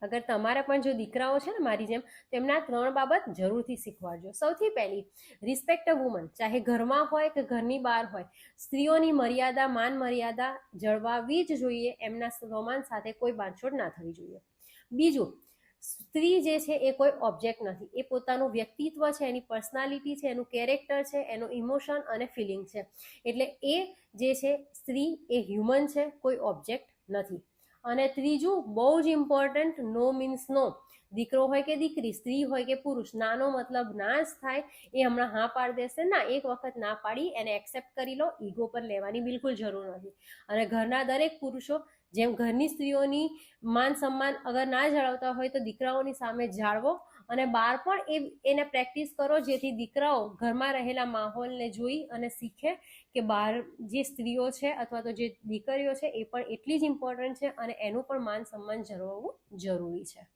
અગર તમારા પણ જો દીકરાઓ છે ને મારી જેમ, તેમના 3 બાબત જરૂરથી શીખવાડજો. સૌથી પહેલી, રિસ્પેક્ટ અ વુમન. ચાહે ઘરમાં હોય કે ઘરની બહાર હોય, સ્ત્રીઓની મર્યાદા, માન મર્યાદા જળવાવી જ જોઈએ. એમના સ્વમાન સાથે કોઈ બાંધછોડ ના થવી જોઈએ. બીજું, સ્ત્રી જે છે એ કોઈ ઓબ્જેક્ટ નથી. એ પોતાનું વ્યક્તિત્વ છે, એની પર્સનાલિટી છે, એનું કેરેક્ટર છે, એનું ઇમોશન અને ફિલિંગ છે. એટલે એ જે છે સ્ત્રી એ હ્યુમન છે, કોઈ ઓબ્જેક્ટ નથી. અને ત્રીજું, બહુ જ ઇમ્પોર્ટન્ટ, નો મીન્સ નો. દીકરો હોય કે દીકરી, સ્ત્રી હોય કે પુરુષ, નાનો મતલબ ના જ થાય. એ હમણાં હા પાડી દેશે ના, એક વખત ના પાડી એને એક્સેપ્ટ કરી લો. ઈગો પર લેવાની બિલકુલ જરૂર નથી. અને ઘરના દરેક પુરુષો જેમ ઘરની સ્ત્રીઓની માન સન્માન અગર ના જાળવતા હોય તો દીકરાઓની સામે જાળવો. અને બહાર પણ એને પ્રેક્ટિસ કરો, જેથી દીકરાઓ ઘરમાં રહેલા માહોલને જોઈ અને શીખે કે બહાર જે સ્ત્રીઓ છે અથવા તો જે દીકરીઓ છે એ પણ એટલી જ ઇમ્પોર્ટન્ટ છે અને એનું પણ માન સન્માન જળવવું જરૂરી છે.